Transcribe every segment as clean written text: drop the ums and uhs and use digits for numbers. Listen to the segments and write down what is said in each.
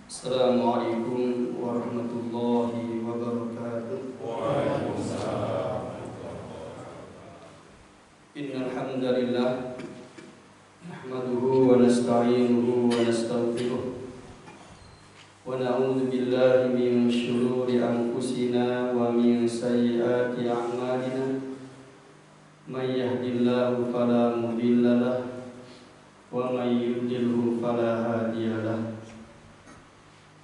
Assalamualaikum warahmatullahi wabarakatuh. Waalaikumsalam. Innal hamdalillah nahmaduhu wa nasta'inuhu wa nastaghfiruh wa na'udzu billahi min shururi anfusina wa min sayyiati a'malina. May yahdihillahu fala mudilla lahu wa may yudlilhu fala hadiya lahu.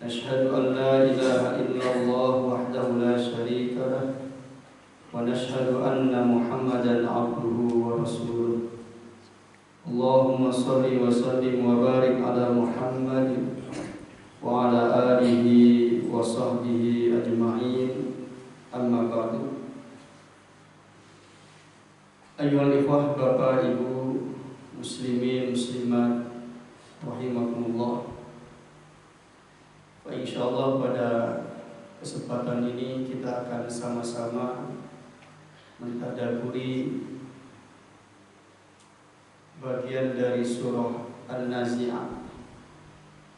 Nashhadu an la ilaha illallah wahdahu la syarika lahu wa nashhadu anna Muhammadan abduhu wa rasuluh. Allahumma shalli wa sallim wa barik ala Muhammad wa ala alihi wa sahbihi ajma'in. Amma ba'du. Ayyuhal ikhwah, Bapak Ibu muslimin muslimat rahimakumullah. Insyaallah pada kesempatan ini kita akan sama-sama mentadabburi bagian dari surah An-Nazi'at.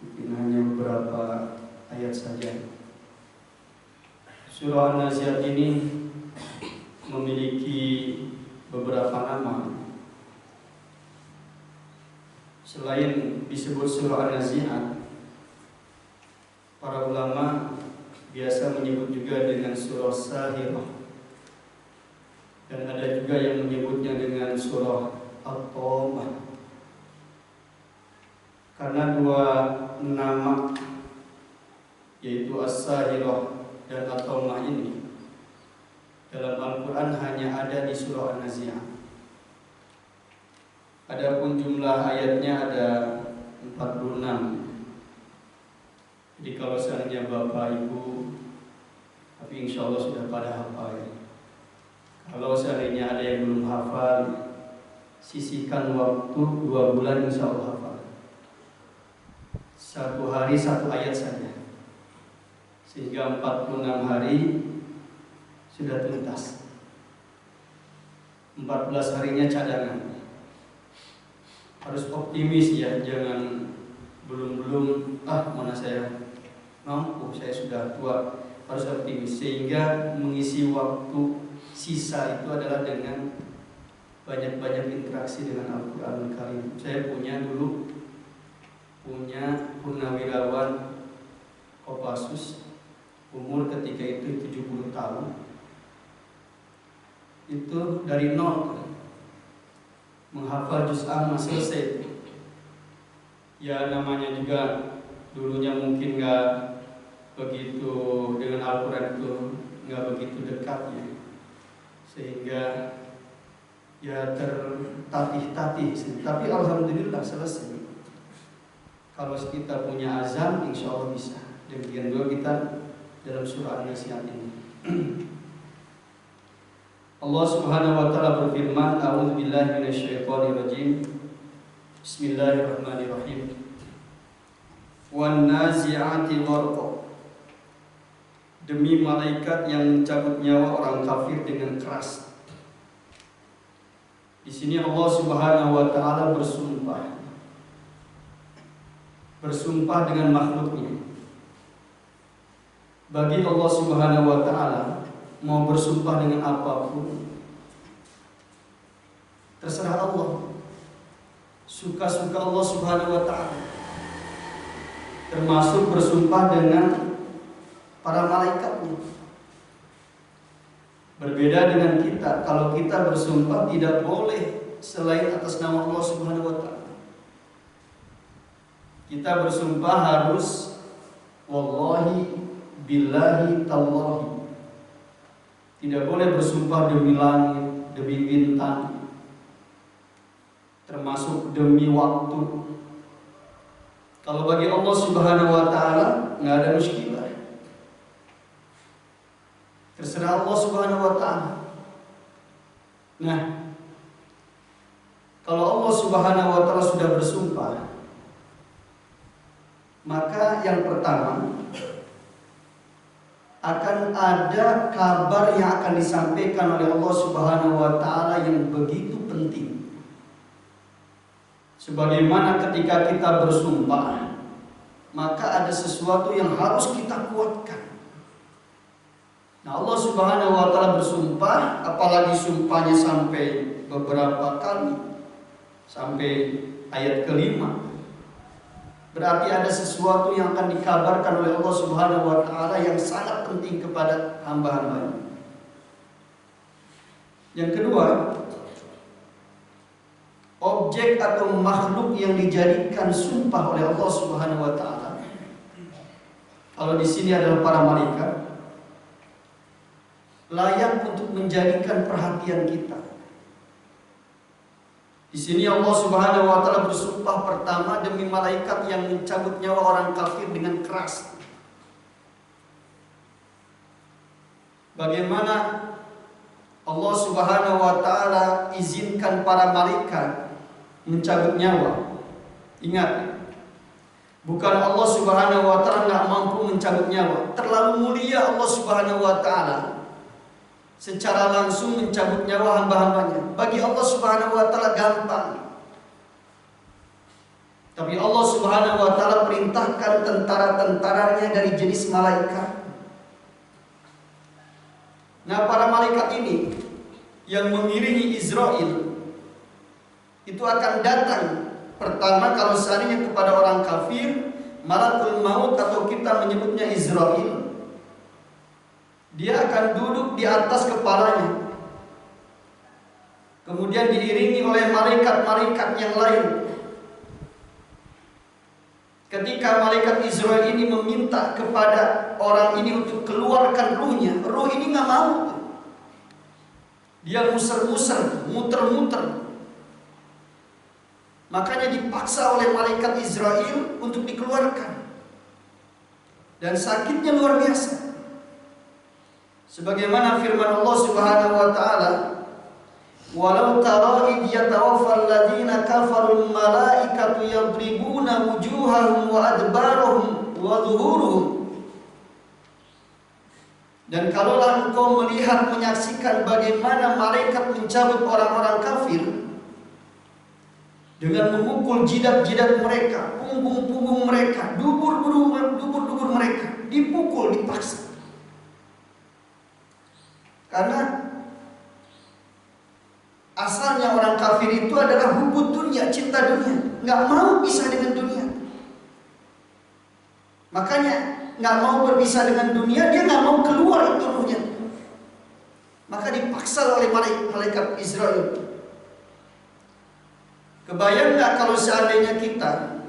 Mungkin hanya beberapa ayat saja. Surah An-Nazi'at ini memiliki beberapa nama. Selain disebut surah An-Nazi'at, para ulama biasa menyebut juga dengan surah Sahirah, dan ada juga yang menyebutnya dengan surah At-Thamah. Karena dua nama yaitu As-Sahirah dan At-Thamah ini dalam Al-Quran hanya ada di surah An-Nazi'at. Adapun jumlah ayatnya ada 46. Jadi kalau seandainya Bapak Ibu, tapi insya Allah sudah pada hafal ya. Kalau seandainya ada yang belum hafal, sisihkan waktu 2 bulan insya Allah hafal. 1 hari 1 ayat saja, sehingga 46 hari sudah tuntas. 14 harinya cadangan. Harus optimis ya, jangan belum mana saya mampu, saya sudah tua. Harus optimis, sehingga mengisi waktu sisa itu adalah dengan banyak-banyak interaksi dengan Al-Quranul Karim. Saya dulu punya purnawirawan Kopassus, umur ketika itu 70 tahun. Itu dari nol menghafal juz amma selesai. Ya namanya juga dulunya mungkin nggak begitu dengan Al-Quran, itu nggak begitu dekatnya, sehingga ya tertatih-tatih. Tapi alhamdulillah selesai. Kalau kita punya azam, insya Allah bisa. Demikian juga kita dalam surah An-Nazi'at ini. Allah Subhanahu wa taala berfirman, a'udzubillahi minasyaitonirrajim. Bismillahirrahmanirrahim. Wan nazi'ati gharqa. Demi malaikat yang mencabut nyawa orang kafir dengan keras. Di sini Allah Subhanahu wa taala bersumpah. Bersumpah dengan makhluknya. Bagi Allah Subhanahu wa taala, mau bersumpah dengan apapun terserah Allah. Suka-suka Allah Subhanahu wa ta'ala. Termasuk bersumpah dengan para malaikat. Berbeda dengan kita. Kalau kita bersumpah tidak boleh selain atas nama Allah Subhanahu wa ta'ala. Kita bersumpah harus wallahi billahi tallahi. Tidak boleh bersumpah demi langit, demi bintang, termasuk demi waktu. Kalau bagi Allah Subhanahu wa taala nggak ada muskilah. Terserah Allah Subhanahu wa taala. Nah, kalau Allah Subhanahu wa taala sudah bersumpah, maka yang pertama akan ada kabar yang akan disampaikan oleh Allah Subhanahu wa taala yang begitu penting. Sebagaimana ketika kita bersumpah, maka ada sesuatu yang harus kita kuatkan. Nah, Allah Subhanahu wa Ta'ala bersumpah, apalagi sumpahnya sampai beberapa kali, sampai ayat kelima. Berarti ada sesuatu yang akan dikabarkan oleh Allah Subhanahu wa Ta'ala yang sangat penting kepada hamba-hambanya. Yang kedua, objek atau makhluk yang dijadikan sumpah oleh Allah Subhanahu wa Ta'ala, kalau di sini adalah para malaikat, layak untuk menjadikan perhatian kita. Di sini Allah Subhanahu wa Ta'ala bersumpah pertama demi malaikat yang mencabut nyawa orang kafir dengan keras. Bagaimana Allah Subhanahu wa Ta'ala izinkan para malaikat mencabut nyawa? Ingat, bukan Allah Subhanahu wa Ta'ala nggak mampu mencabut nyawa. Terlalu mulia Allah Subhanahu wa Ta'ala secara langsung mencabut nyawa hamba-hambanya. Bagi Allah Subhanahu wa Ta'ala gampang. Tapi Allah Subhanahu wa Ta'ala perintahkan tentara-tentaranya dari jenis malaikat. Nah, para malaikat ini yang mengiringi Israel itu akan datang pertama, kalau seandainya kepada orang kafir, malakul maut atau kita menyebutnya Israel, dia akan duduk di atas kepalanya, kemudian diiringi oleh malaikat-malaikat yang lain. Ketika malaikat Israel ini meminta kepada orang ini untuk keluarkan ruhnya, ruh ini nggak mau. Dia muser-muser, muter-muter. Makanya dipaksa oleh malaikat Israel untuk dikeluarkan. Dan sakitnya luar biasa. Sebagaimana firman Allah Subhanahu wa Ta'ala, "Walau tara id yatawaffal ladzina kafarul malaikatu yadribuna wujuhahum wa adbarahum wa dhuhuruhum." Dan kalaulah engkau melihat, menyaksikan bagaimana malaikat mencabut orang-orang kafir dengan memukul jidat-jidat mereka, punggung-punggung mereka, dubur-dubur mereka, dipukul, dipaksa. Karena asalnya orang kafir itu adalah hubud dunia, cinta dunia, nggak mau pisah dengan dunia. Makanya nggak mau berpisah dengan dunia, dia nggak mau keluar itu ruhnya. Maka dipaksa oleh malaikat Israel. Kebayang nggak kalau seandainya kita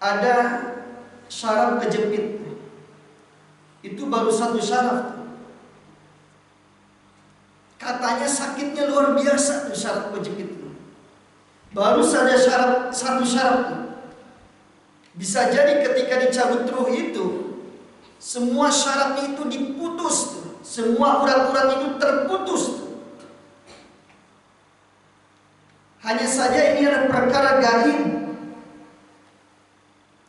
ada syaraf kejepit, itu baru satu syaraf. Katanya sakitnya luar biasa tuh syaraf kejepit. Baru saja satu syaraf. Bisa jadi ketika dicabut ruh itu, semua syarafnya itu diputus, semua urat-urat itu terputus. Hanya saja ini adalah perkara gaib.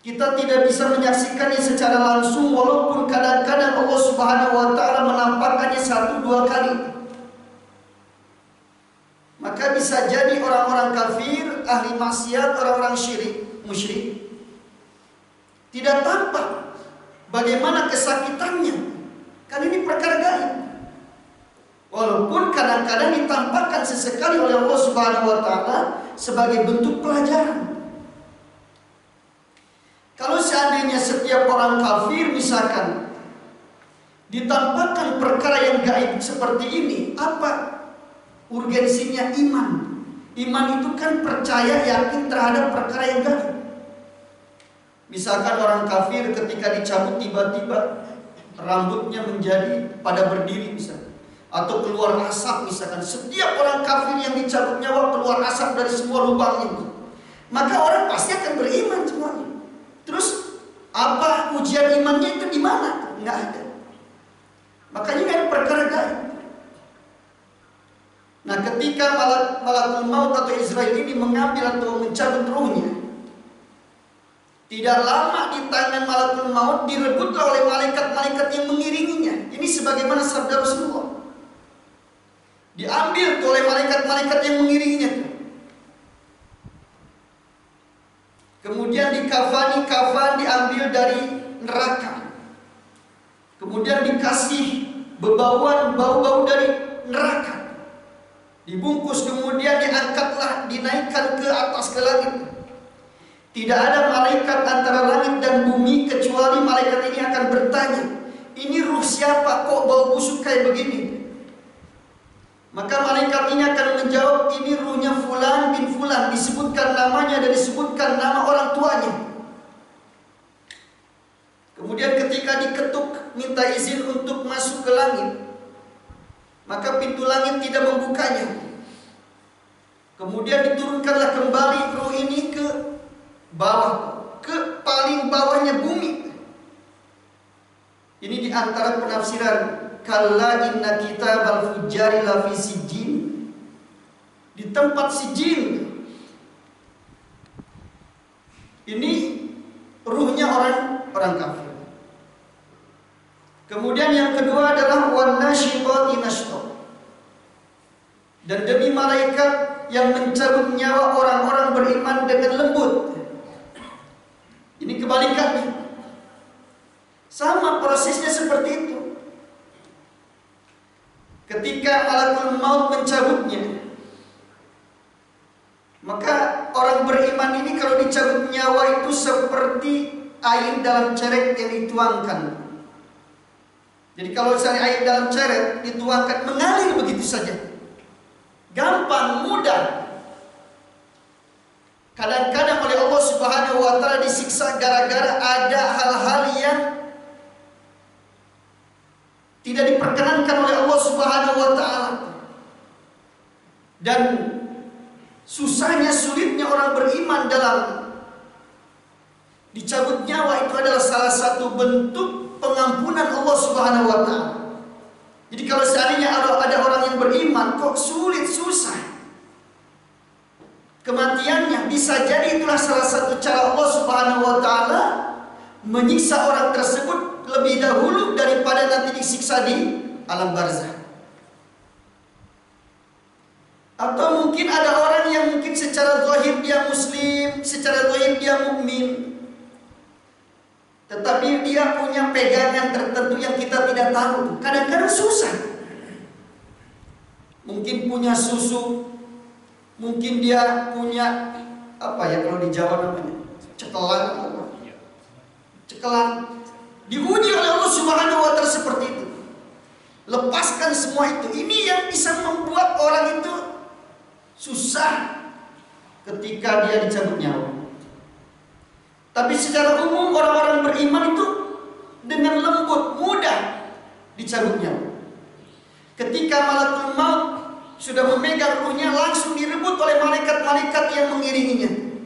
Kita tidak bisa menyaksikannya secara langsung, walaupun kadang-kadang Allah Subhanahu wa Ta'ala menampakkannya 1-2 kali. Maka bisa jadi orang-orang kafir, ahli maksiat, orang-orang musyrik tidak tampak bagaimana kesakitannya. Kan ini perkara gaib. Walaupun kadang-kadang ditampakkan sesekali oleh Allah Subhanahu wa Ta'ala sebagai bentuk pelajaran. Kalau seandainya setiap orang kafir misalkan ditampakkan perkara yang gaib seperti ini, apa urgensinya iman? Iman itu kan percaya, yakin terhadap perkara yang gaib. Misalkan orang kafir ketika dicabut tiba-tiba rambutnya menjadi pada berdiri misalkan, atau keluar asap misalkan. Setiap orang kafir yang dicabut nyawa keluar asap dari semua lubangnya, maka orang pasti akan beriman semuanya. Terus apa ujian imannya itu di mana? Nggak ada. Makanya kan perkara gaib. Nah, ketika malakul maut atau Israel ini mengambil atau mencabut ruhnya, tidak lama di tangan malakul maut direbutlah oleh malaikat-malaikat yang mengiringinya. Ini sebagaimana sabda Rasulullah. Diambil oleh malaikat-malaikat yang mengiringinya. Kemudian dikafani, kafan diambil dari neraka. Kemudian dikasih bebauan, bau-bau dari neraka. Dibungkus, kemudian diangkatlah, dinaikkan ke atas ke langit. Tidak ada malaikat antara langit dan bumi kecuali malaikat ini akan bertanya, ini ruh siapa kok bau busuk kayak begini? Maka malaikat ini akan menjawab, ini ruhnya Fulan bin Fulan, disebutkan namanya dan disebutkan nama orang tuanya. Kemudian ketika diketuk, minta izin untuk masuk ke langit, maka pintu langit tidak membukanya. Kemudian diturunkanlah kembali ruh ini ke bawah, ke paling bawahnya bumi. Ini diantara penafsiran. Kalla inna kitabal fujari lafi sijjin. Di tempat sijjin. Ini ruhnya orang kafir. Kemudian yang kedua adalah wan nasyitati nashta. Dan demi malaikat yang mencabut nyawa orang-orang beriman dengan lembut. Ini kebalikannya. Sama prosesnya seperti itu. Ketika malakul maut mencabutnya, maka orang beriman ini kalau dicabut nyawa itu seperti air dalam ceret yang dituangkan. Jadi kalau misalnya air dalam ceret dituangkan, mengalir begitu saja, gampang, mudah. Kadang-kadang oleh Allah Subhanahu wa Ta'ala disiksa gara-gara ada hal-hal yang tidak diperkenankan oleh Allah Subhanahu wa Ta'ala. Dan susahnya, sulitnya orang beriman dalam dicabut nyawa itu adalah salah satu bentuk pengampunan Allah Subhanahu wa Ta'ala. Jadi kalau seandainya ada orang yang beriman kok sulit, susah kematiannya, bisa jadi itulah salah satu cara Allah Subhanahu wa Ta'ala menyiksa orang tersebut lebih dahulu daripada nanti disiksa di alam barzah. Atau mungkin ada orang yang mungkin secara zahir dia muslim, secara zahir dia mukmin, tetapi dia punya pegangan tertentu yang kita tidak tahu. Kadang-kadang susah. Mungkin punya susu, mungkin dia punya apa ya kalau di Jawa namanya cekelan, cekelan. Diuji oleh Allah Subhanahu wa Ta'ala seperti itu. Lepaskan semua itu. Ini yang bisa membuat orang itu susah ketika dia dicabut nyawa. Tapi secara umum orang-orang beriman itu dengan lembut, mudah dicabut nyawa. Ketika malakul maut sudah memegang ruhnya, langsung direbut oleh malaikat-malaikat yang mengiringinya.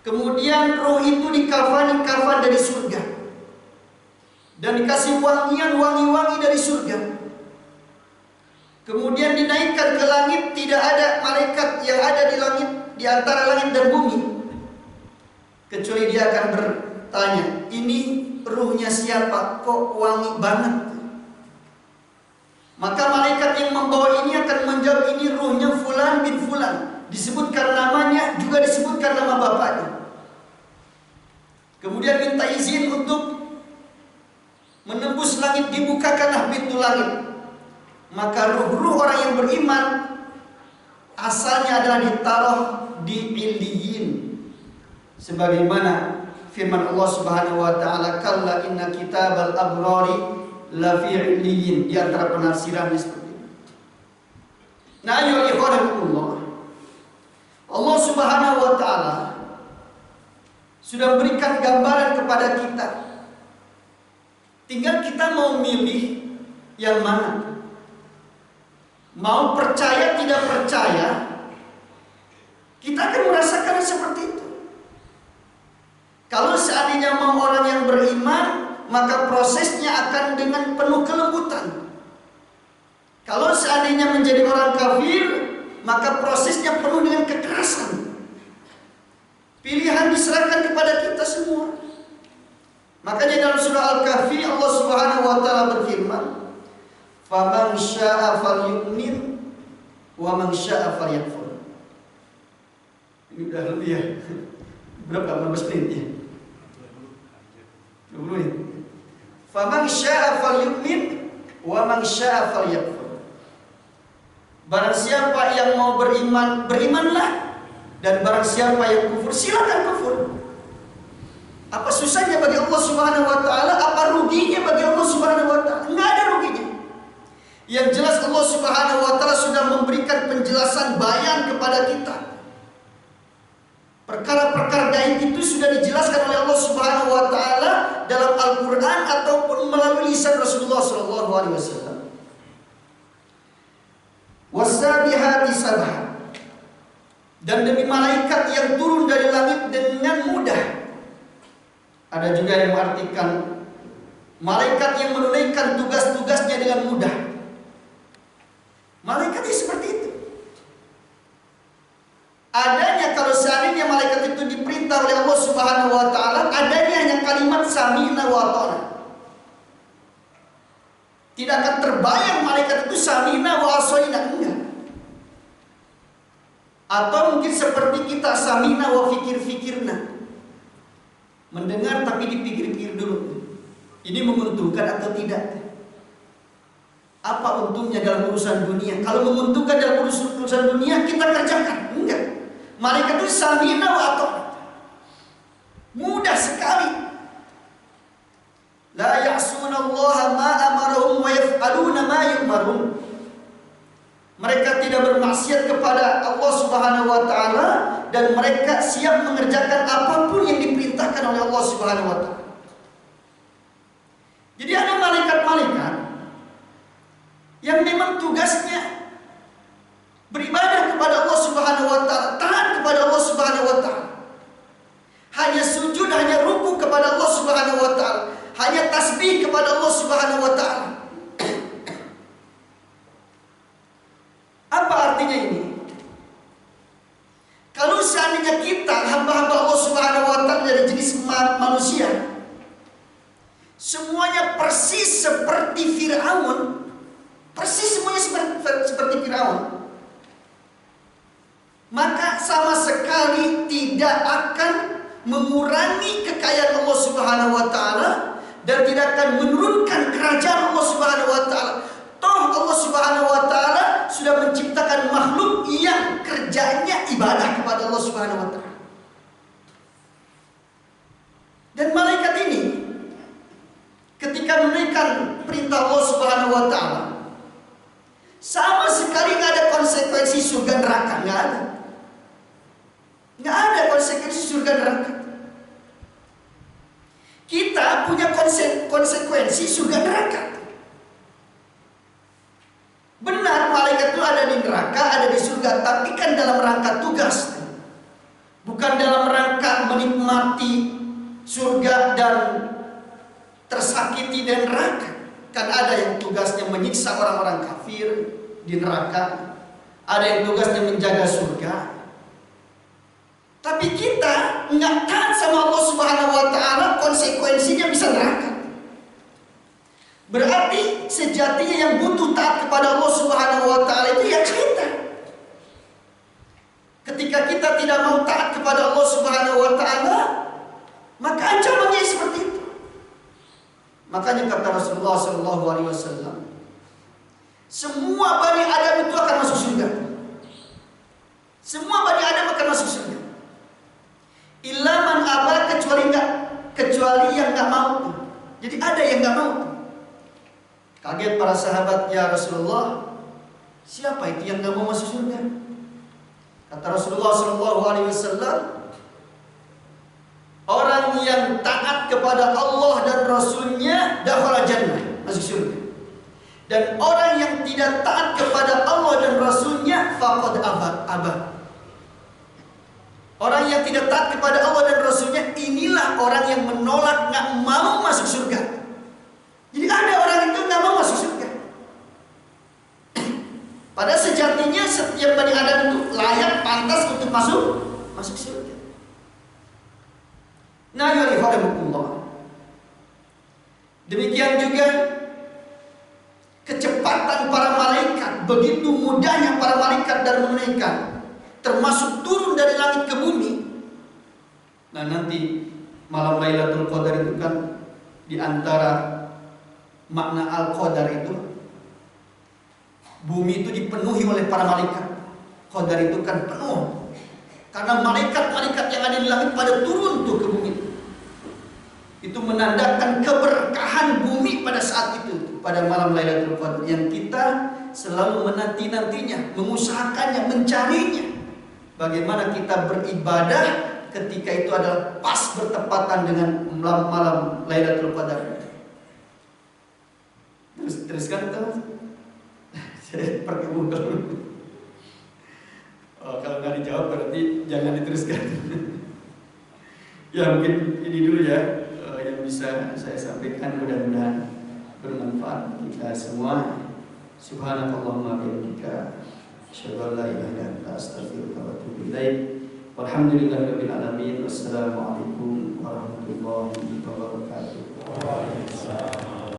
Kemudian ruh itu dikafani kafan dari surga. Dan dikasih wangian, wangi-wangi dari surga. Kemudian dinaikkan ke langit. Tidak ada malaikat yang ada di langit, di antara langit dan bumi, kecuali dia akan bertanya, ini ruhnya siapa? Kok wangi banget? Maka malaikat yang membawa ini akan menjawab, ini ruhnya Fulan bin Fulan. Disebutkan namanya, juga disebutkan nama bapaknya. Kemudian minta izin untuk menembus langit, dibukakanlah pintu langit. Maka ruh-ruh orang yang beriman asalnya adalah ditaruh di illiyin, sebagaimana firman Allah Subhanahu wa Ta'ala, kalla inna kitabal abrari lafi illiyin. Di antara penafsirannya seperti itu. Nah, ayo ikhwanallah, Allah Subhanahu wa Ta'ala sudah memberikan gambaran kepada kita. Tinggal kita mau milih yang mana. Mau percaya tidak percaya, kita akan merasakan seperti itu. Kalau seandainya mau orang yang beriman, maka prosesnya akan dengan penuh kelembutan. Kalau seandainya menjadi orang kafir, maka prosesnya penuh dengan kekerasan. Pilihan diserahkan kepada kita semua. Makanya dalam surah Al-Kahfi Allah Subhanahu wa Ta'ala berfirman, "Faman syaa'a falyu'min wa man syaa'a falyakfur." Ini udah lebih ya. Berapa? 15 menit ya? 20 menit. Faman syaa falyu'min wa man syaa falyakfur. Barang siapa yang mau beriman, berimanlah, dan barang siapa yang kufur, silakan kufur. Apa susahnya bagi Allah Subhanahu wa taala? Apa ruginya bagi Allah Subhanahu wa taala? Enggak ada ruginya. Yang jelas Allah Subhanahu wa taala sudah memberikan penjelasan bayan kepada kita. Perkara-perkara gaib itu sudah dijelaskan oleh Allah Subhanahu wa taala dalam Al-Qur'an ataupun melalui lisan Rasulullah sallallahu alaihi wasallam. Wasabihati sabha. Dan demi malaikat yang turun dari langit dengan mudah. Ada juga yang mengartikan malaikat yang menunaikan tugas-tugasnya dengan mudah. Malaikatnya seperti itu. Adanya kalau seandainya malaikat itu diperintah oleh Allah Subhanahu wa taala, adanya hanya kalimat sami'na wa ata'na. Tidak akan terbayang malaikat itu sami'na wa asoina, enggak. Atau mungkin seperti kita sami'na wa fikir-fikirna. Mendengar tapi dipikir-pikir dulu. Ini menguntungkan atau tidak? Apa untungnya dalam urusan dunia? Kalau menguntungkan dalam urusan dunia, kita kerjakan. Enggak. Malaikat itu sami'na wa ata'na. Mudah sekali. La ya'sunallaha ma amarahum wa yaf'aluna ma yu'marun. Mereka tidak bermaksiat kepada Allah Subhanahu wa taala dan mereka siap mengerjakan apapun yang diperintahkan oleh Allah Subhanahu wa taala. Jadi ada malaikat-malaikat yang memang tugasnya beribadah kepada Allah Subhanahu wa taala, taat kepada Allah Subhanahu wa taala. Hanya sujud, hanya ruku kepada Allah Subhanahu wa taala, hanya tasbih kepada Allah Subhanahu wa taala. Apa artinya ini? Kalau seandainya kita hamba-hamba Allah Subhanahu wa taala dari jenis manusia, semuanya persis seperti Firaun, persis semuanya seperti Firaun, maka sama sekali tidak akan mengurangi kekayaan Allah Subhanahu wa taala dan tidak akan menurunkan kerajaan Allah Subhanahu wa taala. Toh Allah Subhanahu wa taala sudah menciptakan makhluk yang kerjanya ibadah kepada Allah Subhanahu wa taala. Dan malaikat ini ketika menunaikan perintah Allah Subhanahu wa taala, sama sekali nggak ada konsekuensi surga neraka, nggak ada. Nggak ada konsekuensi surga neraka. Kita punya konsekuensi surga neraka. Benar, malaikat itu ada di neraka, ada di surga, tapi kan dalam rangka tugas, bukan dalam rangka menikmati surga dan tersakiti di neraka. Kan ada yang tugasnya menyiksa orang-orang kafir di neraka, ada yang tugasnya menjaga surga. Tapi kita nggak taat sama Allah Subhanahu wa taala, konsekuensinya bisa neraka. Berarti sejatinya yang butuh taat kepada Allah Subhanahu wa taala itu ya kita. Ketika kita tidak mau taat kepada Allah Subhanahu wa taala, maka ancamannya seperti itu. Makanya kata Rasulullah sallallahu alaihi wasallam, semua Bani Adam itu akan masuk surga. Semua Bani Adam akan masuk surga. Illa man aba, kecuali yang enggak mau. Jadi ada yang enggak mau. Kaget para sahabat, ya Rasulullah, siapa itu yang enggak mau masuk surga? Kata Rasulullah sallallahu alaihi wasallam, orang yang taat kepada Allah dan Rasulnya dakhala jannah, masuk surga. Dan orang yang tidak taat kepada Allah dan Rasulnya faqad abad. Orang yang tidak taat kepada Allah dan Rasulnya, inilah orang yang menolak, nggak mau masuk surga. Jadi ada orang itu nggak mau masuk surga. Padahal sejatinya setiap Bani Adam itu layak, pantas untuk masuk surga. Nah, ya Allah. Demikian juga kecepatan para malaikat, begitu mudahnya para malaikat dalam menunaikan, termasuk turun dari langit ke bumi. Nah nanti malam Lailatul Qadar itu kan di antara makna Al-Qadar itu, bumi itu dipenuhi oleh para malaikat. Qadar itu kan penuh karena malaikat-malaikat yang ada di langit pada turun tuh ke bumi. Itu menandakan keberkahan bumi pada saat itu, pada malam Lailatul Qadar yang kita selalu menanti-nantinya, mengusahakannya, mencarinya. Bagaimana kita beribadah ketika itu adalah pas bertepatan dengan malam Lailatul Qadar. Teruskan itu. Saya pakai Google. Oh, kalau nggak dijawab berarti jangan diteruskan. Ya mungkin ini dulu ya yang bisa saya sampaikan, mudah-mudahan bermanfaat kita semua. Subhanakallahumma bihamdika asyhadu an la ilaha illa anta astaghfiruka wa atubu ilaik. Walhamdulillahirabbil alamin. Wassalamualaikum warahmatullahi wabarakatuh.